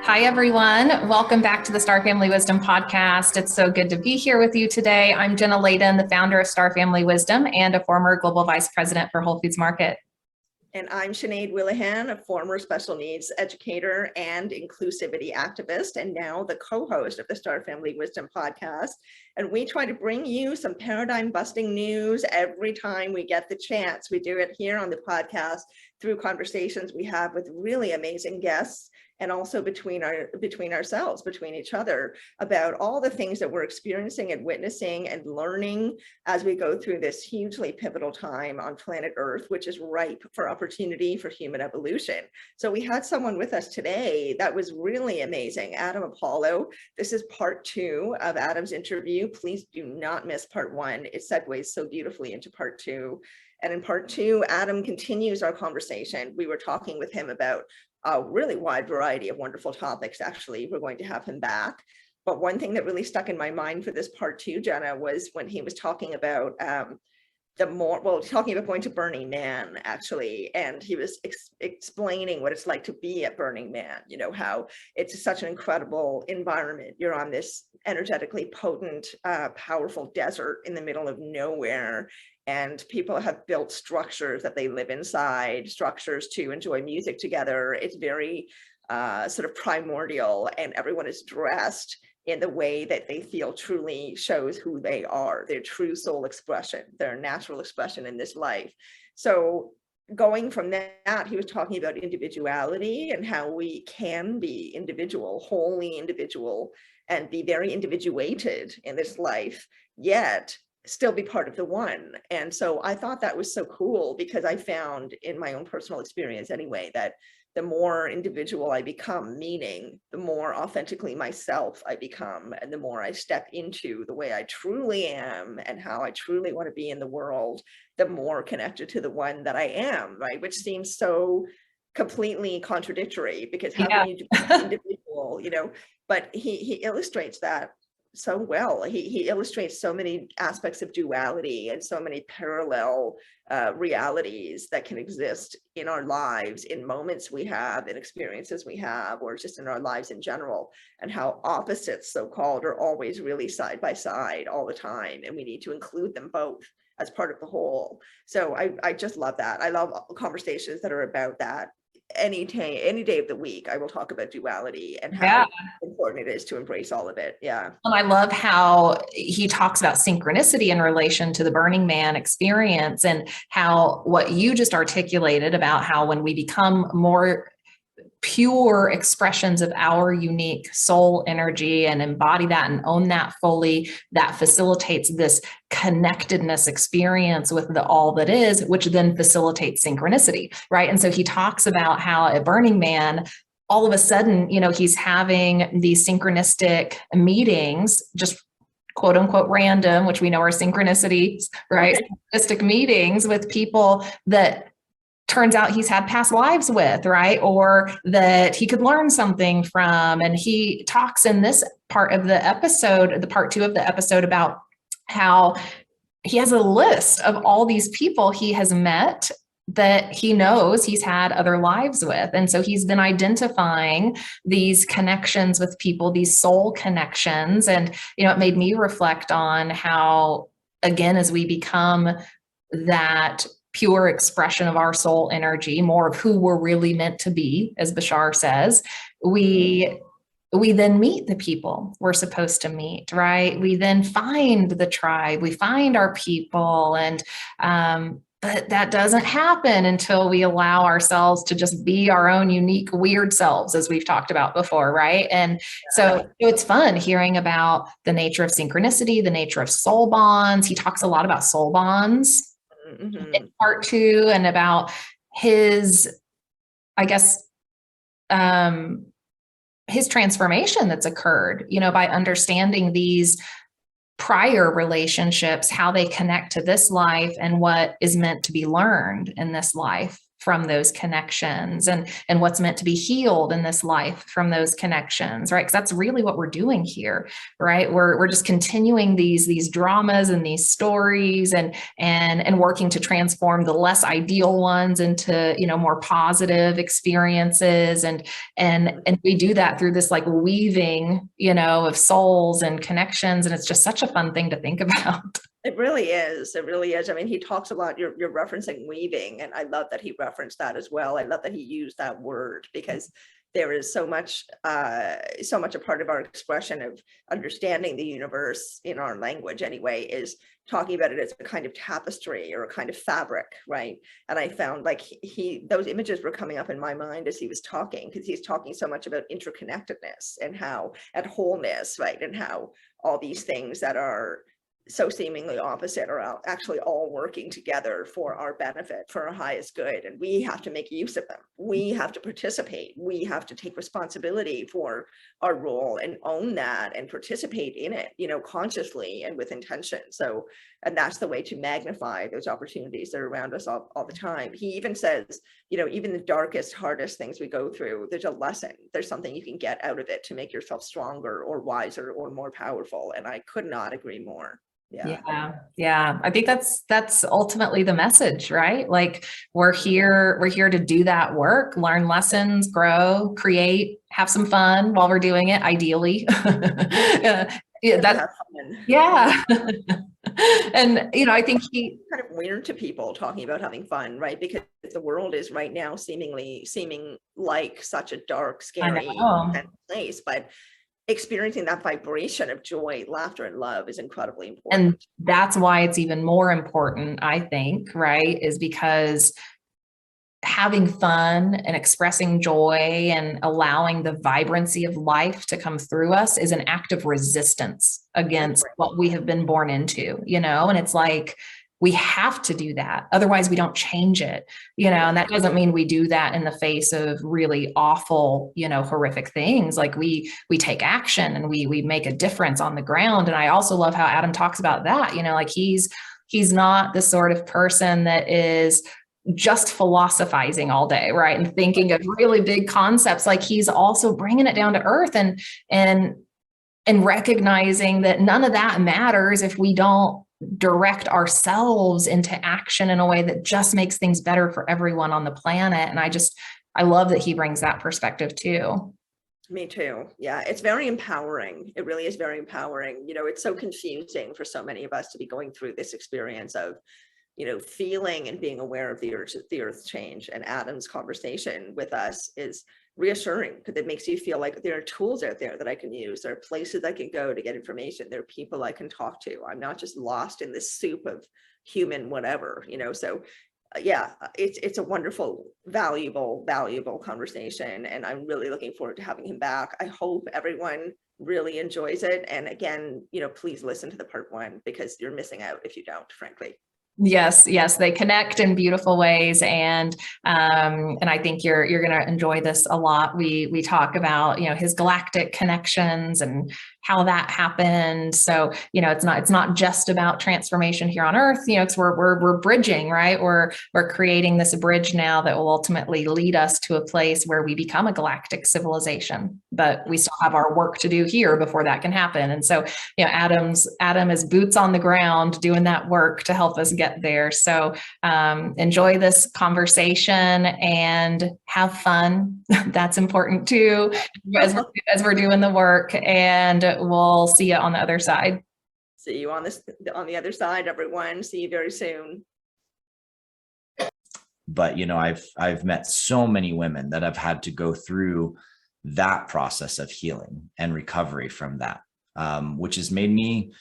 Hi, everyone. Welcome back to the Star Family Wisdom podcast. It's so good to be here with you today. I'm Jenna Layden, the founder of Star Family Wisdom and a former global vice president for Whole Foods Market. And I'm Sinead Willihan, a former special needs educator and inclusivity activist, and now the co-host of the Star Family Wisdom podcast. And we try to bring you some paradigm busting news every time we get the chance. We do it here on the podcast through conversations we have with really amazing guests, and also between ourselves, between each other, about all the things that we're experiencing and witnessing and learning as we go through this hugely pivotal time on planet Earth, which is ripe for opportunity for human evolution. So we had someone with us today that was really amazing, Adam Apollo. This is part 2 of Adam's interview. Please do not miss part 1. It segues so beautifully into part 2. And in part 2, Adam continues our conversation. We were talking with him about a really wide variety of wonderful topics. Actually, we're going to have him back. But one thing that really stuck in my mind for this part 2, Jenna, was when he was talking about talking about going to Burning Man, actually, and he was explaining what it's like to be at Burning Man, you know, how it's such an incredible environment. You're on this energetically potent, powerful desert in the middle of nowhere, and people have built structures that they live inside, structures to enjoy music together. It's very sort of primordial, and everyone is dressed in the way that they feel truly shows who they are, their true soul expression, their natural expression in this life. So going from that, he was talking about individuality and how we can be individual, wholly individual, and be very individuated in this life, yet still be part of the one. And so I thought that was so cool, because I found in my own personal experience anyway, that the more individual I become, meaning the more authentically myself I become, and the more I step into the way I truly am and how I truly want to be in the world, the more connected to the one that I am, right? Which seems so completely contradictory, because how can you be individual, you know? But he illustrates that so well. He illustrates so many aspects of duality and so many parallel realities that can exist in our lives, in moments we have, in experiences we have, or just in our lives in general, and how opposites, so-called, are always really side by side all the time, and we need to include them both as part of the whole. So I just love that. I love conversations that are about that. Any day of the week, I will talk about duality and how important it is to embrace all of it. Yeah. And I love how he talks about synchronicity in relation to the Burning Man experience, and how what you just articulated about how when we become more pure expressions of our unique soul energy and embody that and own that fully, that facilitates this connectedness experience with the all that is, which then facilitates synchronicity, right? And so he talks about how at Burning Man, all of a sudden, you know, he's having these synchronistic meetings, just quote unquote random, which we know are synchronicities, right? Synchronistic meetings with people that turns out he's had past lives with, right? Or that he could learn something from. And he talks in this part of the episode, the part 2 of the episode, about how he has a list of all these people he has met that he knows he's had other lives with. And so he's been identifying these connections with people, these soul connections. And, you know, it made me reflect on how, again, as we become that pure expression of our soul energy, more of who we're really meant to be, as Bashar says, we then meet the people we're supposed to meet, right? We then find the tribe, we find our people, and but that doesn't happen until we allow ourselves to just be our own unique, weird selves, as we've talked about before, right? And so it's fun hearing about the nature of synchronicity, the nature of soul bonds. He talks a lot about soul bonds in part 2, and about his, I guess, his transformation that's occurred, you know, by understanding these prior relationships, how they connect to this life and what is meant to be learned in this life from those connections, and what's meant to be healed in this life from those connections, right? Because that's really what we're doing here, right? We're just continuing these dramas and these stories, and working to transform the less ideal ones into, more positive experiences, and we do that through this like weaving, of souls and connections, and it's just such a fun thing to think about. It really is. It really is. I mean, he talks about, you're referencing weaving, and I love that he referenced that as well. I love that he used that word, because there is so much a part of our expression of understanding the universe in our language anyway, is talking about it as a kind of tapestry or a kind of fabric, right? And I found like those images were coming up in my mind as he was talking, because he's talking so much about interconnectedness and wholeness, right? And how all these things that are so seemingly opposite are actually all working together for our benefit, for our highest good. And we have to make use of them. We have to participate. We have to take responsibility for our role and own that and participate in it, consciously and with intention. So, and that's the way to magnify those opportunities that are around us all the time. He even says, even the darkest, hardest things we go through, there's a lesson. There's something you can get out of it to make yourself stronger or wiser or more powerful. And I could not agree more. Yeah. I think that's ultimately the message, right? Like we're here to do that work, learn lessons, grow, create, have some fun while we're doing it, ideally. Yeah. And I think he kind of weird to people talking about having fun, right? Because the world is right now seeming like such a dark, scary place, but experiencing that vibration of joy, laughter, and love is incredibly important. And that's why it's even more important, I think, right? Is because having fun and expressing joy and allowing the vibrancy of life to come through us is an act of resistance against what we have been born into, and it's like, we have to do that. Otherwise we don't change it, and that doesn't mean we do that in the face of really awful, horrific things. Like we take action and we make a difference on the ground. And I also love how Adam talks about that, like he's not the sort of person that is just philosophizing all day, right? And thinking of really big concepts. Like he's also bringing it down to earth and recognizing that none of that matters if we don't direct ourselves into action in a way that just makes things better for everyone on the planet. And I love that he brings that perspective too. Me too. Yeah, it's very empowering. It really is very empowering. It's so confusing for so many of us to be going through this experience of, feeling and being aware of the earth's change. And Adam's conversation with us is reassuring, because it makes you feel like there are tools out there that I can use. There are places I can go to get information. There are people I can talk to. I'm not just lost in this soup of human whatever, so yeah, it's a wonderful, valuable conversation. And I'm really looking forward to having him back. I hope everyone really enjoys it. And again, please listen to the part 1, because you're missing out if you don't, frankly. Yes, they connect in beautiful ways, and I think you're going to enjoy this a lot. We talk about his galactic connections and how that happened. So it's not just about transformation here on Earth. Because we're bridging, right? We're creating this bridge now that will ultimately lead us to a place where we become a galactic civilization. But we still have our work to do here before that can happen. And so Adam is boots on the ground doing that work to help us get there. So enjoy this conversation and have fun. That's important too, as we're doing the work, and we'll see you on the other side. See you on the other side, everyone. See you very soon. But I've met so many women that have had to go through that process of healing and recovery from that, which has made me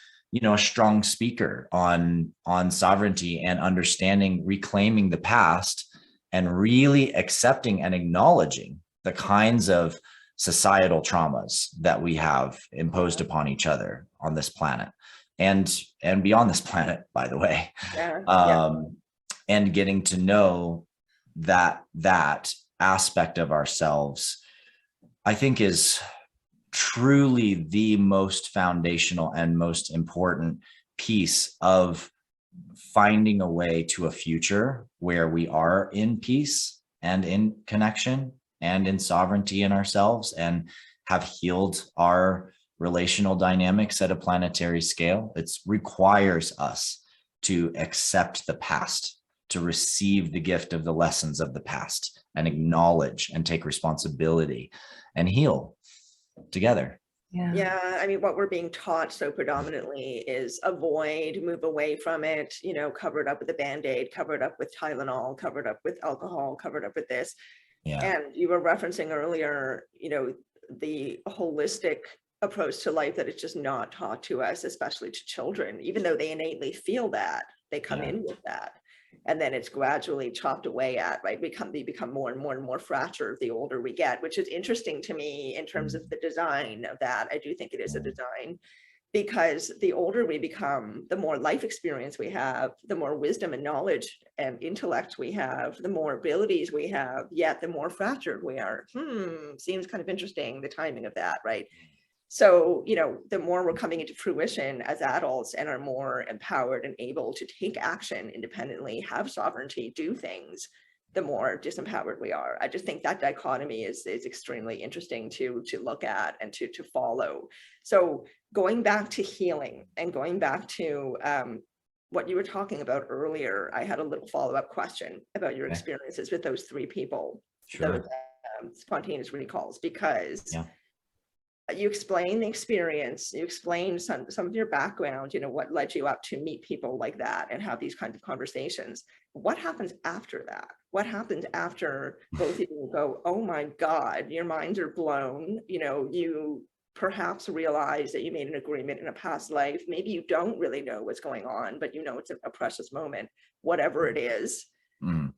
a strong speaker on sovereignty and understanding, reclaiming the past, and really accepting and acknowledging the kinds of societal traumas that we have imposed upon each other on this planet and beyond this planet, by the way. And getting to know that aspect of ourselves, I think, is truly the most foundational and most important piece of finding a way to a future where we are in peace and in connection and in sovereignty in ourselves, and have healed our relational dynamics at a planetary scale. It requires us to accept the past, to receive the gift of the lessons of the past, and acknowledge and take responsibility and heal together. Yeah, I mean, what we're being taught so predominantly is avoid, move away from it, you know, cover it up with a Band-Aid, cover it up with Tylenol, cover it up with alcohol, cover it up with this. Yeah. And you were referencing earlier, you know, the holistic approach to life that is just not taught to us, especially to children, even though they innately feel that, they come in with that. And then it's gradually chopped away at, right? They become more and more and more fractured the older we get, which is interesting to me in terms of the design of that. I do think it is a design, because the older we become, the more life experience we have, the more wisdom and knowledge and intellect we have, the more abilities we have, yet the more fractured we are. Seems kind of interesting, the timing of that, right? So, you know, the more we're coming into fruition as adults and are more empowered and able to take action independently, have sovereignty, do things, the more disempowered we are. I just think that dichotomy is extremely interesting to look at and to follow. So going back to healing and going back to what you were talking about earlier, I had a little follow-up question about your experiences with those three people, those spontaneous recalls, because you explain the experience, you explain some of your background, you know, what led you up to meet people like that and have these kinds of conversations. What happens after that? What happens after both of you go, oh my God, your minds are blown, you know, you perhaps realize that you made an agreement in a past life. Maybe you don't really know what's going on, but you know it's a precious moment, whatever it is.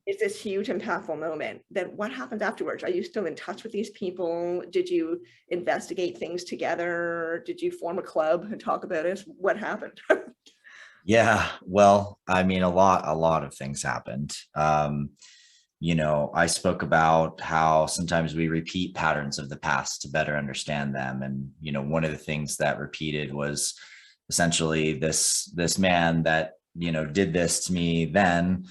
It's this huge impactful moment. Then what happens afterwards? Are you still in touch with these people? Did you investigate things together? Did you form a club and talk about it? What happened? Yeah, well, I mean, a lot of things happened. You know, I spoke about how sometimes we repeat patterns of the past to better understand them. And, you know, one of the things that repeated was essentially this man that, you know, did this to me then,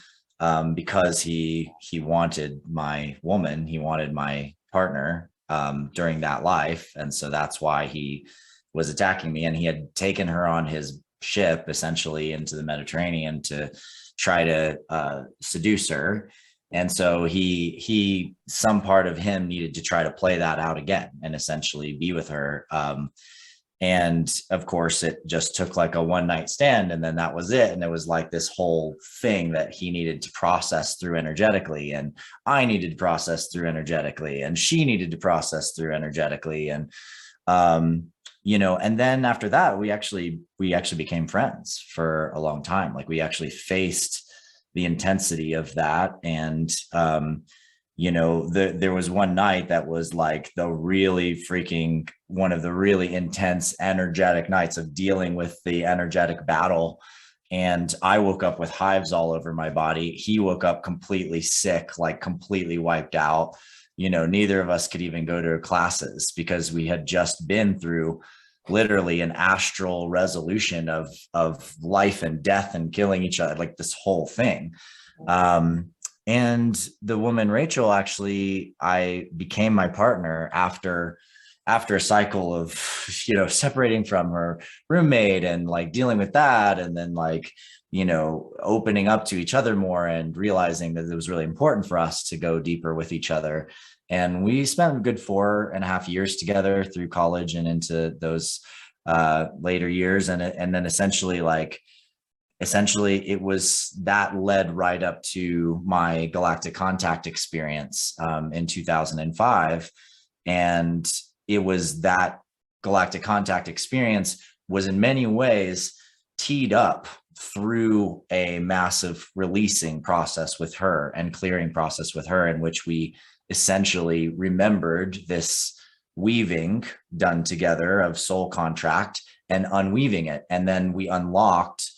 because he wanted my woman, he wanted my partner during that life. And so that's why he was attacking me. And he had taken her on his ship essentially into the Mediterranean to try to seduce her. And so he some part of him needed to try to play that out again and essentially be with her. And of course, it just took like a one night stand, and then that was it. And it was like this whole thing that he needed to process through energetically, and I needed to process through energetically, and she needed to process through energetically. And, you know, and then after that, we actually became friends for a long time. Like we actually faced the intensity of that. And, you know, there was one night that was like the really freaking one of the really intense energetic nights of dealing with the energetic battle. And I woke up with hives all over my body. He woke up completely sick, like completely wiped out. You know, neither of us could even go to classes because we had just been through literally an astral resolution of life and death and killing each other, like this whole thing. And the woman, Rachel, actually, I became my partner after a cycle of, you know, separating from her roommate and like dealing with that. And then like, you know, opening up to each other more and realizing that it was really important for us to go deeper with each other. And we spent a good 4.5 years together through college and into those later years. And then essentially it was that led right up to my Galactic Contact experience in 2005. And it was that Galactic Contact experience was in many ways teed up through a massive releasing process with her and clearing process with her, in which we essentially remembered this weaving done together of soul contract and unweaving it. And then we unlocked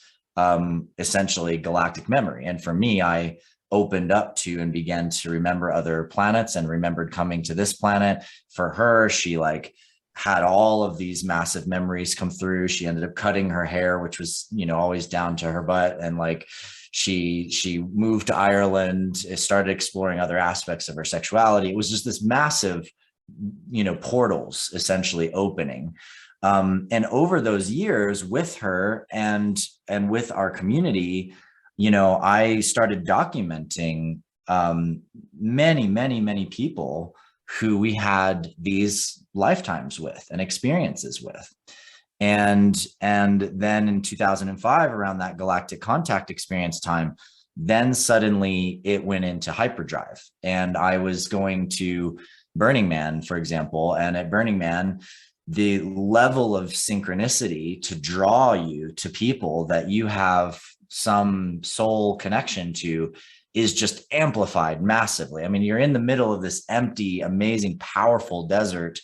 essentially galactic memory. And for me, I opened up to and began to remember other planets and remembered coming to this planet. For her, she like had all of these massive memories come through. She ended up cutting her hair, which was, always down to her butt. And like, she moved to Ireland, started exploring other aspects of her sexuality. It was just this massive, portals essentially opening. And over those years with her and with our community, I started documenting many people who we had these lifetimes with and experiences with. And then in 2005, around that galactic contact experience time, then suddenly it went into hyperdrive. And I was going to Burning Man, for example, and at Burning Man, the level of synchronicity to draw you to people that you have some soul connection to is just amplified massively. I mean, you're in the middle of this empty, amazing, powerful desert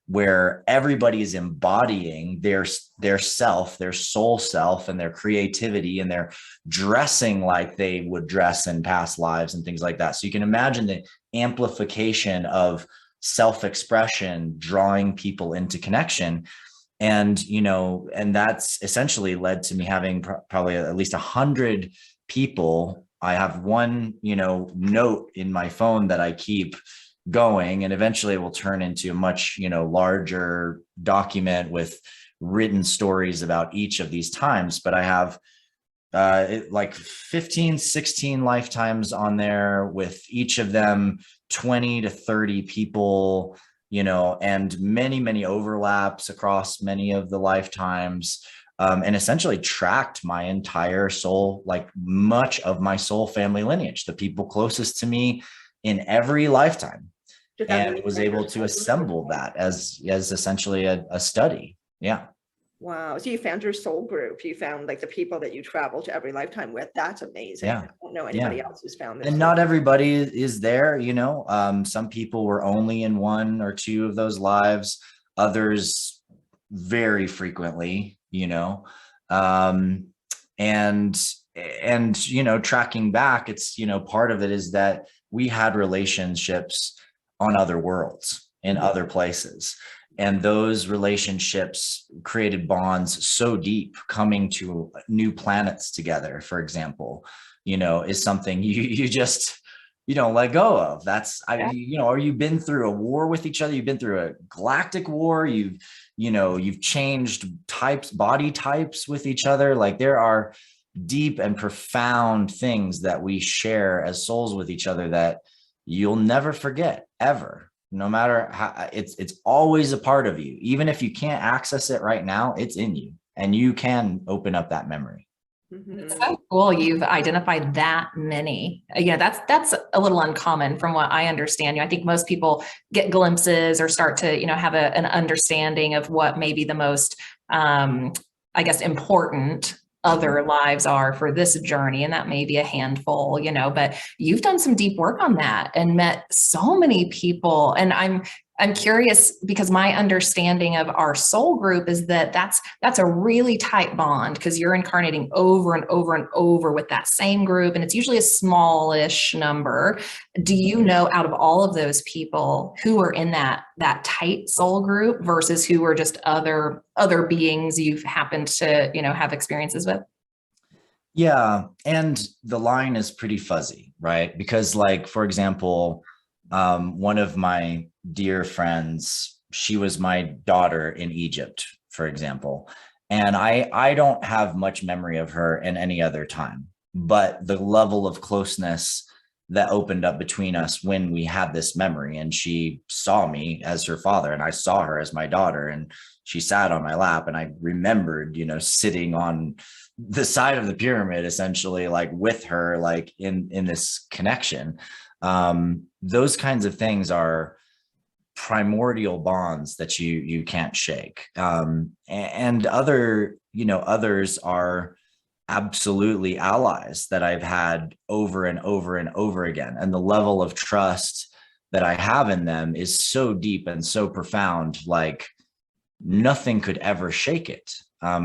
where everybody is embodying their self, their soul self, and their creativity, and they're dressing like they would dress in past lives and things like that. So you can imagine the amplification of self-expression drawing people into connection. And, and that's essentially led to me having probably at least 100 people. I have one, note in my phone that I keep going, and eventually it will turn into a much, larger document with written stories about each of these times. But I have like 15, 16 lifetimes on there, with each of them 20 to 30 people, and many overlaps across many of the lifetimes. And essentially tracked my entire soul, like much of my soul family lineage, the people closest to me in every lifetime, and was able to assemble that as essentially a study. Yeah. Wow. So you found your soul group. You found like the people that you travel to every lifetime with. That's amazing. Yeah. I don't know anybody else who's found this. And not everybody is there, some people were only in one or two of those lives, others very frequently, and tracking back, it's, part of it is that we had relationships on other worlds in other places. And those relationships created bonds so deep. Coming to new planets together, for example, is something you don't let go of. That's, or you've been through a war with each other. You've been through a galactic war. You've changed body types with each other. Like, there are deep and profound things that we share as souls with each other that you'll never forget, ever. No matter how, it's always a part of you. Even if you can't access it right now, it's in you, and you can open up that memory. It's so cool you've identified that many. That's a little uncommon from what I understand. I think most people get glimpses or start to, have an understanding of what maybe the most, important other lives are for this journey. And that may be a handful, but you've done some deep work on that and met so many people. And I'm curious, because my understanding of our soul group is that that's a really tight bond, because you're incarnating over and over and over with that same group. And it's usually a smallish number. Do you know, out of all of those people, who are in that tight soul group versus who are just other beings you've happened to, have experiences with? Yeah. And the line is pretty fuzzy, right? Because, like, for example, one of my dear friends, she was my daughter in Egypt, for example. And I don't have much memory of her in any other time, but the level of closeness that opened up between us when we had this memory, and she saw me as her father and I saw her as my daughter, and she sat on my lap, and I remembered, sitting on the side of the pyramid, essentially, like with her, like in this connection. Those kinds of things are primordial bonds that you can't shake. And others are absolutely allies that I've had over and over and over again. And the level of trust that I have in them is so deep and so profound, like nothing could ever shake it.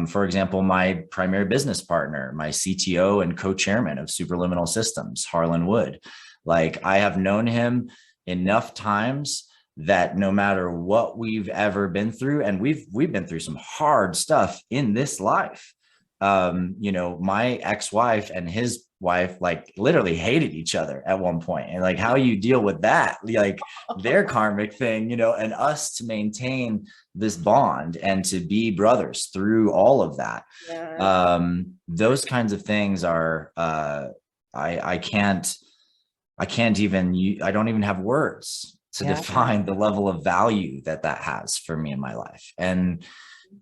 For example, my primary business partner, my CTO and co-chairman of Superliminal Systems, Harlan Wood, like, I have known him enough times that no matter what we've ever been through, and we've been through some hard stuff in this life. You know, my ex-wife and his wife like literally hated each other at one point, and like how you deal with that, like their karmic thing, you know, and us to maintain this bond and to be brothers through all of that. Yeah. Those kinds of things are I can't even, I don't even have words to define the level of value that has for me in my life. And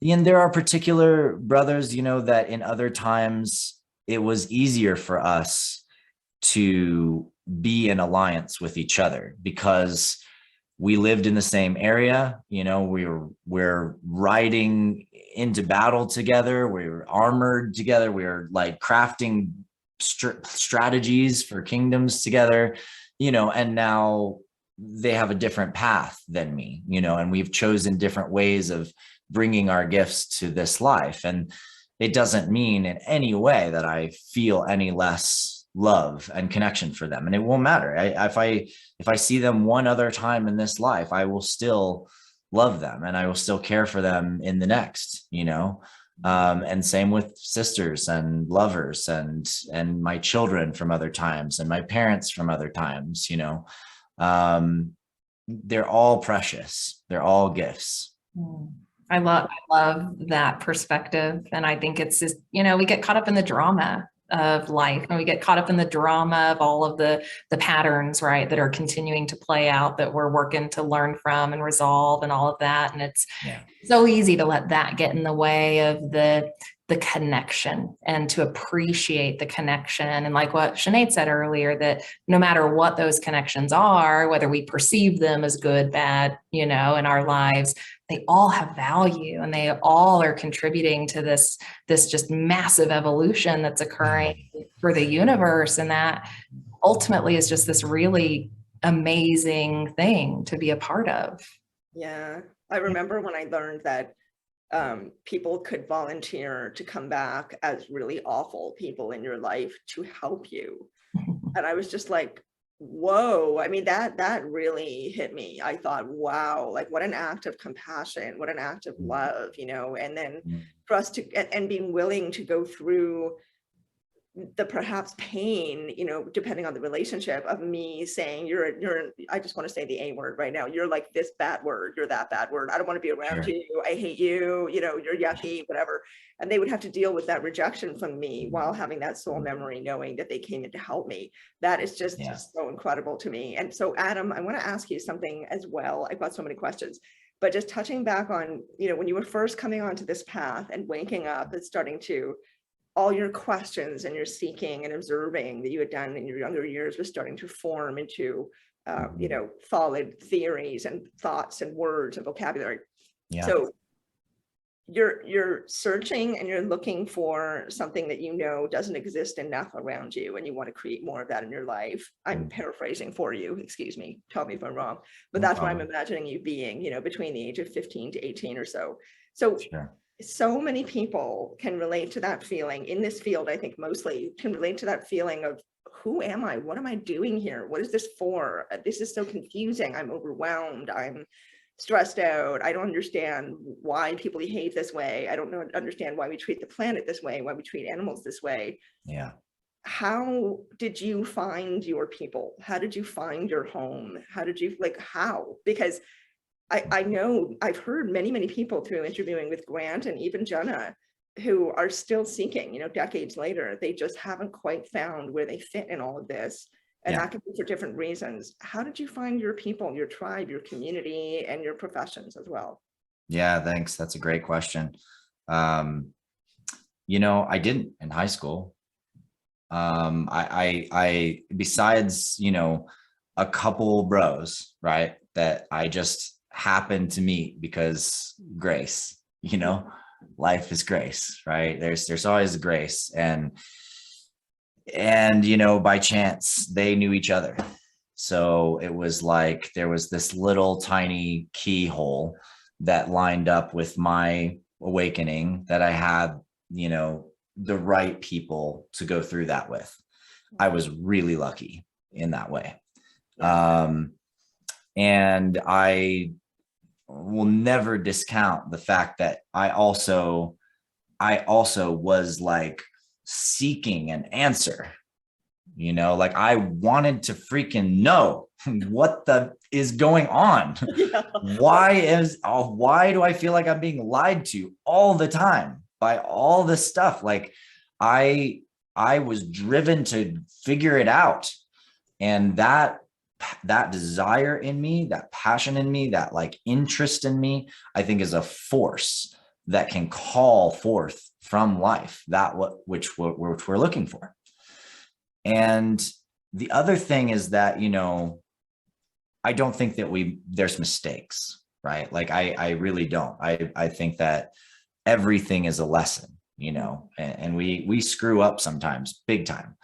there are particular brothers, you know, that in other times it was easier for us to be in alliance with each other because we lived in the same area. You know, we're riding into battle together. We were armored together. We were like crafting strategies for kingdoms together, you know, and now they have a different path than me, you know, and we've chosen different ways of bringing our gifts to this life. And it doesn't mean in any way that I feel any less love and connection for them. And it won't matter. If I see them one other time in this life, I will still love them and I will still care for them in the next, you know. And same with sisters and lovers and my children from other times and my parents from other times, you know. They're all precious. They're all gifts. I love that perspective. And I think it's just, you know, we get caught up in the drama of life and we get caught up in the drama of all of the patterns, right, that are continuing to play out that we're working to learn from and resolve and all of that. And it's so easy to let that get in the way of the connection and to appreciate the connection. And like what Sinead said earlier, that no matter what those connections are, whether we perceive them as good, bad, you know, in our lives, they all have value and they all are contributing to this just massive evolution that's occurring for the universe. And that ultimately is just this really amazing thing to be a part of. Yeah. I remember when I learned that people could volunteer to come back as really awful people in your life to help you. And I was just like, whoa. I mean, that really hit me. I thought, wow, like what an act of compassion, what an act of love, you know, and then for us to, and being willing to go through the perhaps pain, you know, depending on the relationship of me saying I just want to say the A word right now. You're like this bad word. You're that bad word. I don't want to be around you. I hate you. You know, you're yucky, whatever. And they would have to deal with that rejection from me while having that soul memory, knowing that they came in to help me. That is just so incredible to me. And so Adam, I want to ask you something as well. I've got so many questions, but just touching back on, you know, when you were first coming onto this path and waking up and starting to, all your questions and your seeking and observing that you had done in your younger years was starting to form into, you know, solid theories and thoughts and words and vocabulary. So you're searching and you're looking for something that you know doesn't exist enough around you, and you want to create more of that in your life. I'm paraphrasing for you, excuse me, tell me if I'm wrong, but that's what I'm imagining you being, you know, between the age of 15 to 18 or so. So so many people can relate to that feeling in this field. I think mostly can relate to that feeling of, who am I? What am I doing here? What is this for? This is so confusing. I'm overwhelmed. I'm stressed out. I don't understand why people behave this way. I don't understand why we treat the planet this way, why we treat animals this way. How did you find your people? How did you find your home? How did you, like, how? Because I know I've heard many people through interviewing with Grant and even Jenna who are still seeking, you know, decades later. They just haven't quite found where they fit in all of this. And that can be for different reasons. How did you find your people, your tribe, your community, and your professions as well? Yeah, thanks. That's a great question. You know, I didn't in high school. I besides, you know, a couple bros, right, that I just happened to meet because grace, you know, life is grace, right? There's always grace, and you know, by chance they knew each other. So it was like there was this little tiny keyhole that lined up with my awakening that I had, you know, the right people to go through that with. I was really lucky in that way. And I will never discount the fact that I also was like seeking an answer, like I wanted to freaking know what the is going on. Yeah. Why do I feel like I'm being lied to all the time by all this stuff? Like I was driven to figure it out. And that desire in me, that passion in me, that like interest in me, I think is a force that can call forth from life which we're looking for. And the other thing is that, I don't think that there's mistakes, right? Like I really don't. I think that everything is a lesson, and we screw up sometimes, big time.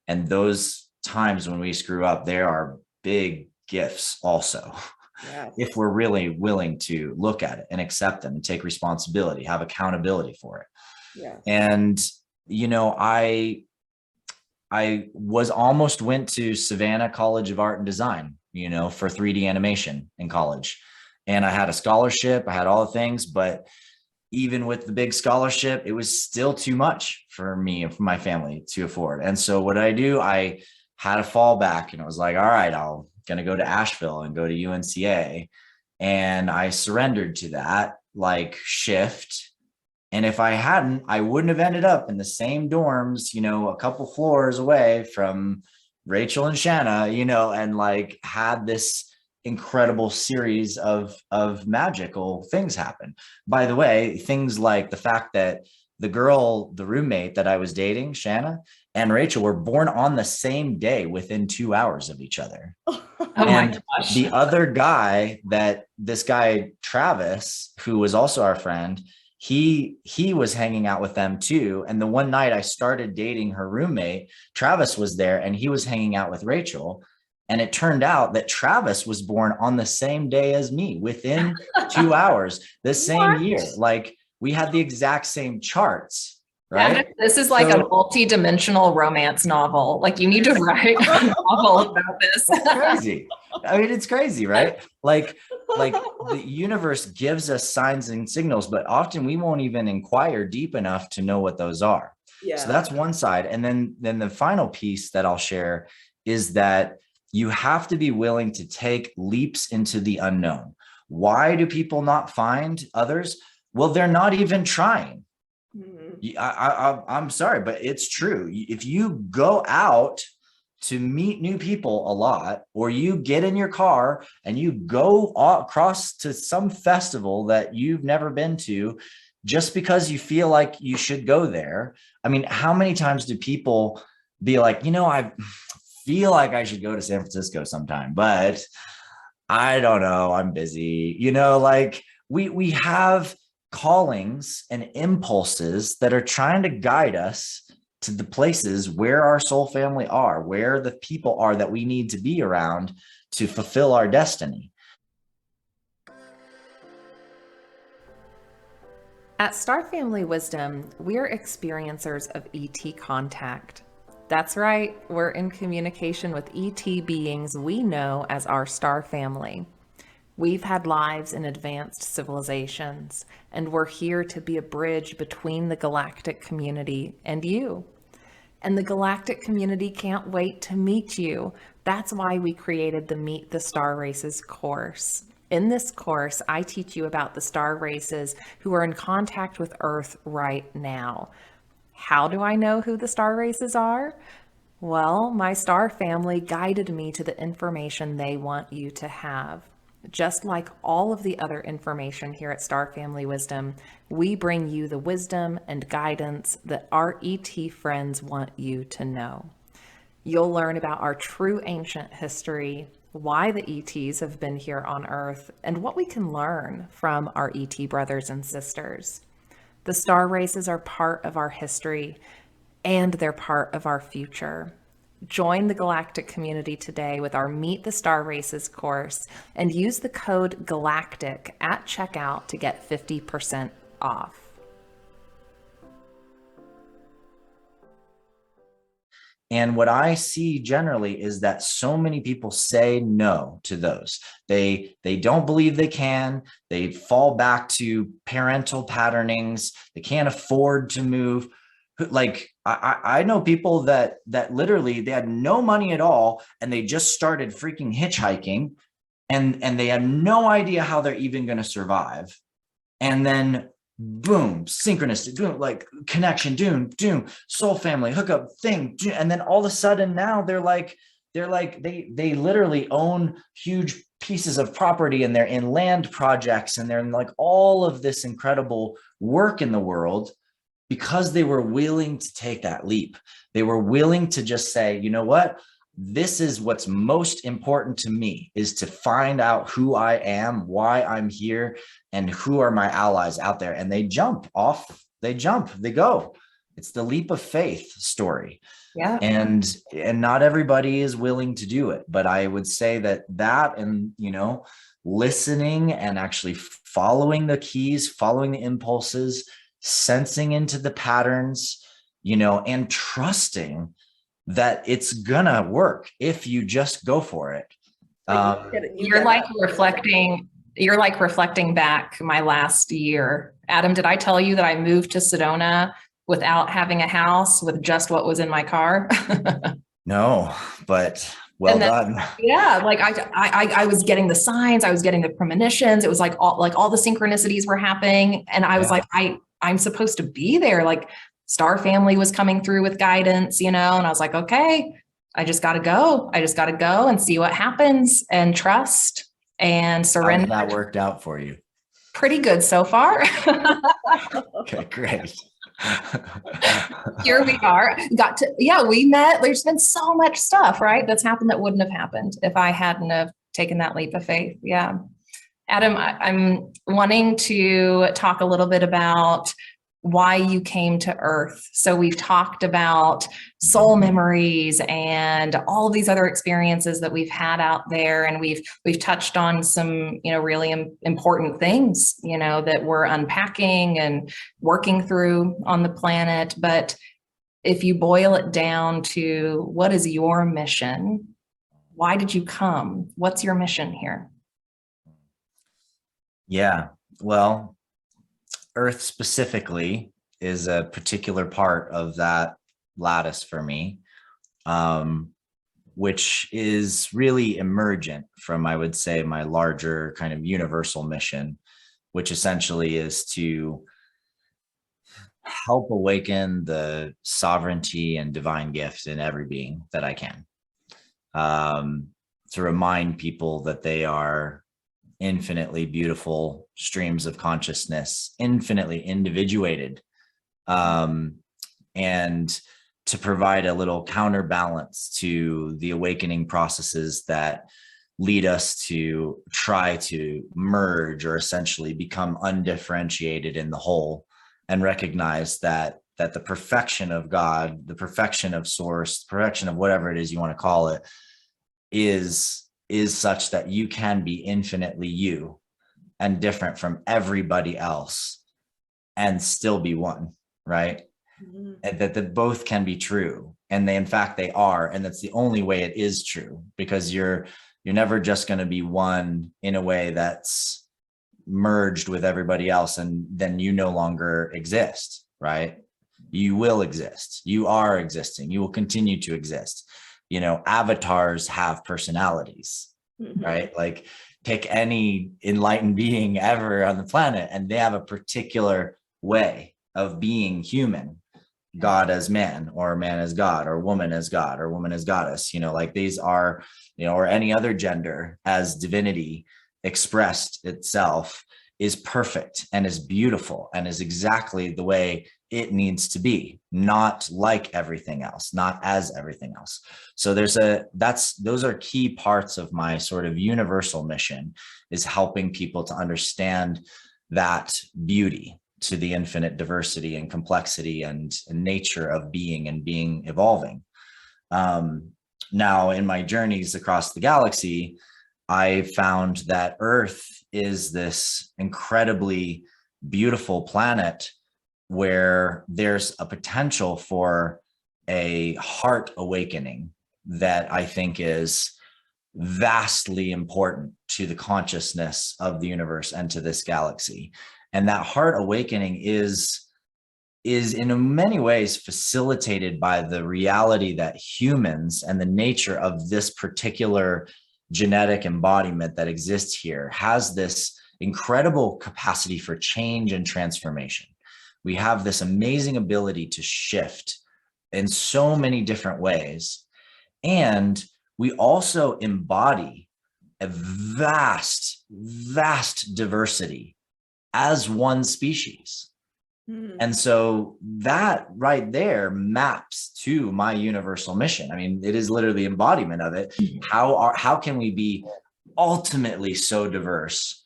And those times when we screw up, there are big gifts also. Yes. If we're really willing to look at it and accept them and take responsibility, have accountability for it. Yeah. And, I was almost went to Savannah College of Art and Design, for 3D animation in college. And I had a scholarship, I had all the things, but even with the big scholarship, it was still too much for me and for my family to afford. And so what I do, I had a fallback, and it was like, all right, I'm going to go to Asheville and go to UNCA. And I surrendered to that like shift. And if I hadn't, I wouldn't have ended up in the same dorms, a couple floors away from Rachel and Shanna, and like had this incredible series of magical things happen. By the way, things like the fact that the roommate that I was dating, Shanna, and Rachel were born on the same day within 2 hours of each other. Oh and my gosh. the other guy, this guy, Travis, who was also our friend, he was hanging out with them too. And the one night I started dating her roommate, Travis was there, and he was hanging out with Rachel. And it turned out that Travis was born on the same day as me, within 2 hours, the same year. Like we had the exact same charts, right? This is like a multi-dimensional romance novel. Like you need to write a novel about this. It's crazy. I mean, it's crazy, right? Like the universe gives us signs and signals, but often we won't even inquire deep enough to know what those are. Yeah. So that's one side. And then the final piece that I'll share is that you have to be willing to take leaps into the unknown. Why do people not find others? Well, they're not even trying. I'm sorry, but it's true. If you go out to meet new people a lot, or you get in your car and you go across to some festival that you've never been to, just because you feel like you should go there. I mean, how many times do people be like, I feel like I should go to San Francisco sometime, but I don't know, I'm busy. Like we have callings and impulses that are trying to guide us to the places where our soul family are, where the people are that we need to be around to fulfill our destiny. At Star Family Wisdom, we're experiencers of ET contact. That's right, we're in communication with ET beings we know as our star family. We've had lives in advanced civilizations, and we're here to be a bridge between the galactic community and you. And the galactic community can't wait to meet you. That's why we created the Meet the Star Races course. In this course, I teach you about the star races who are in contact with Earth right now. How do I know who the star races are? Well, my star family guided me to the information they want you to have. Just like all of the other information here at Star Family Wisdom, we bring you the wisdom and guidance that our ET friends want you to know. You'll learn about our true ancient history, why the ETs have been here on Earth, and what we can learn from our ET brothers and sisters. The star races are part of our history, and they're part of our future. Join the galactic community today with our Meet the Star Races course and use the code GALACTIC at checkout to get 50% off. And what I see generally is that so many people say no to those. They don't believe they can. They fall back to parental patternings. They can't afford to move. Like I know people that literally they had no money at all, and they just started freaking hitchhiking, and they have no idea how they're even going to survive. And then boom, synchronicity, boom, like connection, doom, soul family, hookup thing. And then all of a sudden now they literally own huge pieces of property, and they're in land projects, and they're in like all of this incredible work in the world, because they were willing to take that leap. They were willing to just say, you know what? This is what's most important to me, is to find out who I am, why I'm here, and who are my allies out there. And they jump off, they go. It's the leap of faith story. Yeah. And not everybody is willing to do it. But I would say that and, listening and actually following the keys, following the impulses, sensing into the patterns, and trusting that it's gonna work if you just go for it. You're like reflecting back my last year. Adam, did I tell you that I moved to Sedona without having a house, with just what was in my car? No, but well done. Yeah, like I was getting the signs, I was getting the premonitions. It was like all the synchronicities were happening, and I was like, I'm supposed to be there. Like Star Family was coming through with guidance, and I was like, okay, I just got to go. I just got to go and see what happens, and trust and surrender. How's that worked out for you? Pretty good so far. Okay, great. Here we are. We met. There's been so much stuff, right? That's happened that wouldn't have happened if I hadn't have taken that leap of faith. Yeah. Adam, I'm wanting to talk a little bit about why you came to Earth. So we've talked about soul memories and all of these other experiences that we've had out there, and we've touched on some really important things that we're unpacking and working through on the planet. But if you boil it down to what is your mission, why did you come? What's your mission here? Yeah, well, Earth specifically is a particular part of that lattice for me, which is really emergent from, I would say, my larger kind of universal mission, which essentially is to help awaken the sovereignty and divine gift in every being that I can, to remind people that they are infinitely beautiful streams of consciousness, infinitely individuated, and to provide a little counterbalance to the awakening processes that lead us to try to merge or essentially become undifferentiated in the whole, and recognize that the perfection of God, the perfection of source, the perfection of whatever it is you want to call it, is such that you can be infinitely you and different from everybody else and still be one, right? Mm-hmm. And that both can be true. And in fact, they are. And that's the only way it is true, because you're never just going to be one in a way that's merged with everybody else, and then you no longer exist, right? You will exist. You are existing. You will continue to exist. Avatars have personalities, mm-hmm. right? Like pick any enlightened being ever on the planet, and they have a particular way of being human. God as man, or man as God, or woman as God, or woman as goddess, like these are, or any other gender as divinity expressed itself is perfect and is beautiful and is exactly the way it needs to be, not like everything else, not as everything else. So those are key parts of my sort of universal mission, is helping people to understand that beauty, to the infinite diversity and complexity and nature of being and being evolving. Now, in my journeys across the galaxy, I found that Earth is this incredibly beautiful planet where there's a potential for a heart awakening that I think is vastly important to the consciousness of the universe and to this galaxy. And that heart awakening is in many ways facilitated by the reality that humans and the nature of this particular genetic embodiment that exists here has this incredible capacity for change and transformation. We have this amazing ability to shift in so many different ways. And we also embody a vast, vast diversity as one species. And so that right there maps to my universal mission. I mean, it is literally embodiment of it. How can we be ultimately so diverse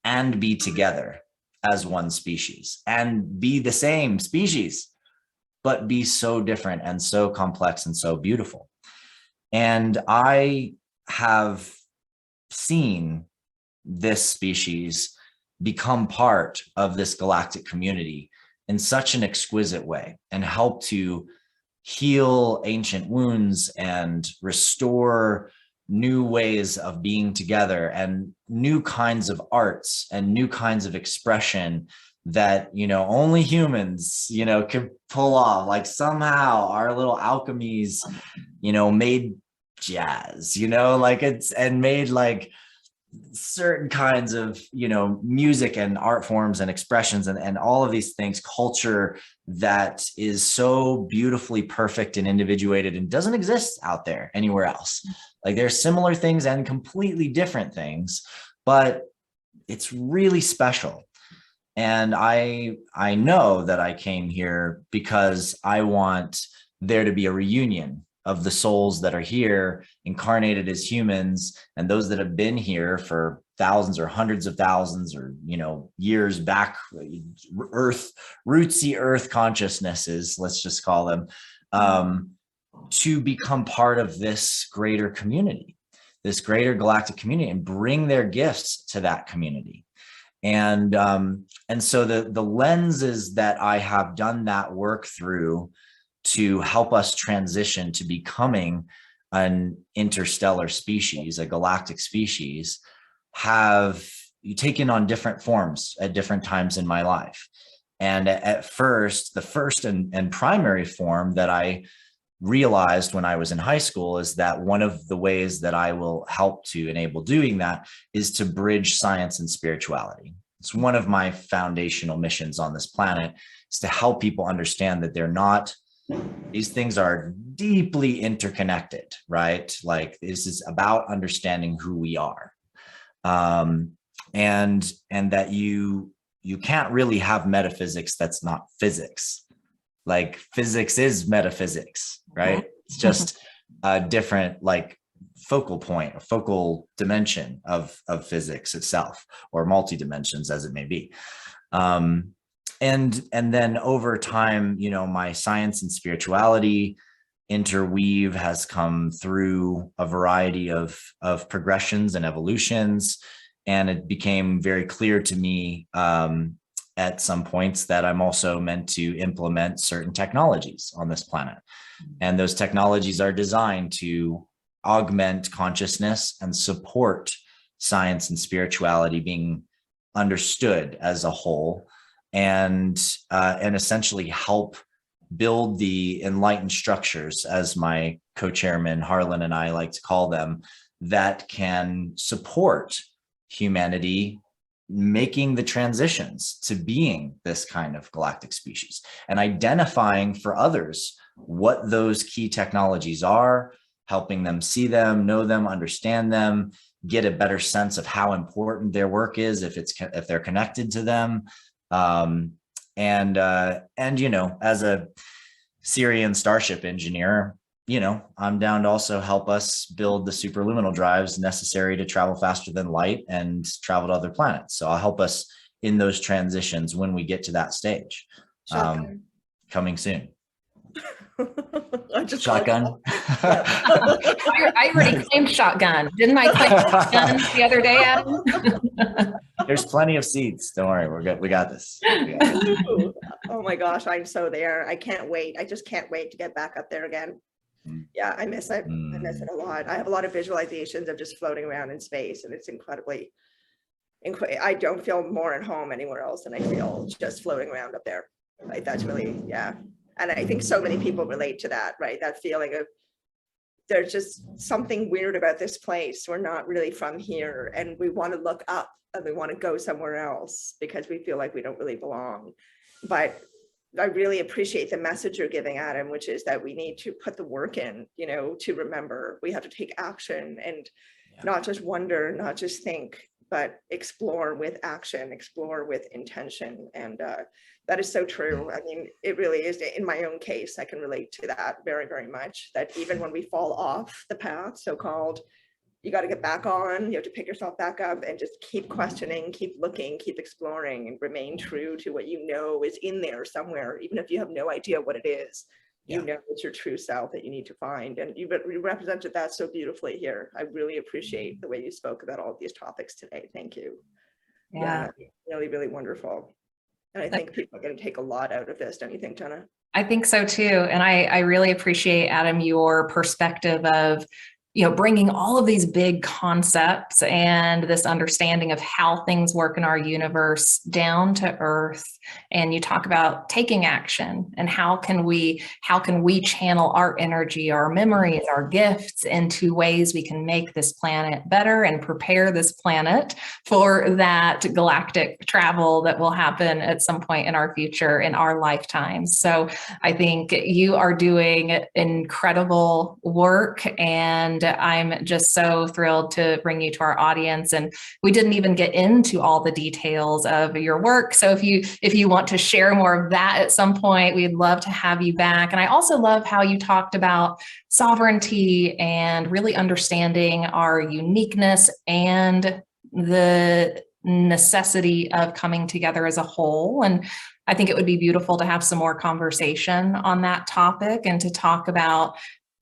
and be together as one species and be the same species, but be so different and so complex and so beautiful? And I have seen this species become part of this galactic community in such an exquisite way and help to heal ancient wounds and restore new ways of being together and new kinds of arts and new kinds of expression that, only humans, could pull off. Like somehow our little alchemies, made jazz, and made like certain kinds of, music and art forms and expressions and all of these things, culture that is so beautifully perfect and individuated and doesn't exist out there anywhere else. Like there's similar things and completely different things, but it's really special. And I know that I came here because I want there to be a reunion of the souls that are here incarnated as humans and those that have been here for thousands or hundreds of thousands or, years back, rootsy earth consciousnesses, let's just call them, to become part of this greater community, this greater galactic community, and bring their gifts to that community. And so the lenses that I have done that work through to help us transition to becoming an interstellar species, a galactic species, have taken on different forms at different times in my life. And at first, the first and primary form that I realized when I was in high school is that one of the ways that I will help to enable doing that is to bridge science and spirituality. It's one of my foundational missions on this planet, is to help people understand that these things are deeply interconnected, right? Like this is about understanding who we are. And that you can't really have metaphysics that's not physics. Like physics is metaphysics, right? It's just a different focal point, a focal dimension of physics itself, or multi-dimensions as it may be. And then over time, my science and spirituality interweave has come through a variety of progressions and evolutions. And it became very clear to me at some points that I'm also meant to implement certain technologies on this planet. And those technologies are designed to augment consciousness and support science and spirituality being understood as a whole, and essentially help build the enlightened structures, as my co-chairman Harlan and I like to call them, that can support humanity making the transitions to being this kind of galactic species, and identifying for others what those key technologies are, helping them see them, know them, understand them, get a better sense of how important their work is if they're connected to them. And as a Syrian Starship engineer, I'm down to also help us build the superluminal drives necessary to travel faster than light and travel to other planets. So I'll help us in those transitions when we get to that stage. Coming soon. I just Shotgun. I already claimed shotgun. Didn't I claim shotgun the other day, Adam? There's plenty of seats. Don't worry, we're good. We got this. Ooh. Oh my gosh, I'm so there. I can't wait. I just can't wait to get back up there again. Yeah, I miss it. I miss it a lot. I have a lot of visualizations of just floating around in space, and it's incredibly, I don't feel more at home anywhere else than I feel just floating around up there. Like that's really, yeah. And I think so many people relate to that, right? That feeling of there's just something weird about this place. We're not really from here, and we want to look up and we want to go somewhere else because we feel like we don't really belong. But I really appreciate the message you're giving, Adam, which is that we need to put the work in, you know, to remember. We have to take action and not just wonder, not just think, but explore with action, explore with intention. And that is so true. I mean, it really is. In my own case, I can relate to that very, very much, that even when we fall off the path, so-called, you got to get back on, you have to pick yourself back up and just keep questioning, keep looking, keep exploring, and remain true to what you know is in there somewhere, even if you have no idea what it is. You know it's your true self that you need to find, and you represented that so beautifully here. I really appreciate the way you spoke about all of these topics today. Thank you. Yeah, really, really wonderful. And I think people are going to take a lot out of this, don't you think, Jenna? I think so too. And I really appreciate, Adam, your perspective of, you know, bringing all of these big concepts and this understanding of how things work in our universe down to earth. And you talk about taking action and how can we channel our energy, our memories, our gifts into ways we can make this planet better and prepare this planet for that galactic travel that will happen at some point in our future, in our lifetimes. So I think you are doing incredible work, and I'm just so thrilled to bring you to our audience. And we didn't even get into all the details of your work. So if you want to share more of that at some point, we'd love to have you back. And I also love how you talked about sovereignty and really understanding our uniqueness and the necessity of coming together as a whole. And I think it would be beautiful to have some more conversation on that topic and to talk about,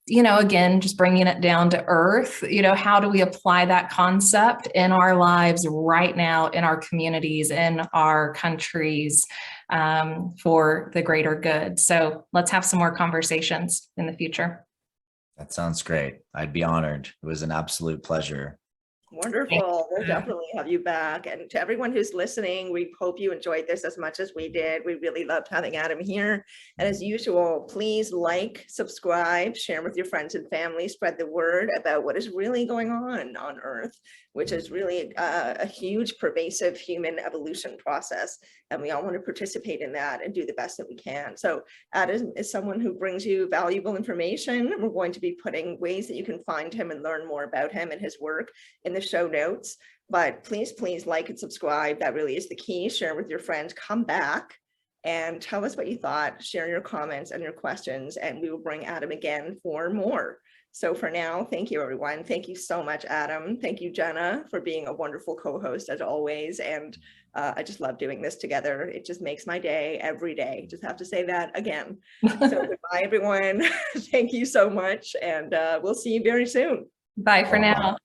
you know, again, just bringing it down to earth, you know, how do we apply that concept in our lives right now, in our communities, in our countries, for the greater good. So let's have some more conversations in the future. That sounds great. I'd be honored. It was an absolute pleasure. Wonderful. We'll definitely have you back. And to everyone who's listening, we hope you enjoyed this as much as we did. We really loved having Adam here. And as usual, please like, subscribe, share with your friends and family, spread the word about what is really going on Earth, which is really a huge, pervasive human evolution process. And we all want to participate in that and do the best that we can. So Adam is someone who brings you valuable information. We're going to be putting ways that you can find him and learn more about him and his work in the show notes. But please like and subscribe. That really is the key. Share with your friends. Come back and tell us what you thought. Share your comments and your questions, and we will bring Adam again for more. So for now, thank you, everyone. Thank you so much, Adam. Thank you, Jenna, for being a wonderful co-host as always. And I just love doing this together. It just makes my day every day. Just have to say that again. So goodbye, everyone. Thank you so much. And we'll see you very soon. Bye for now.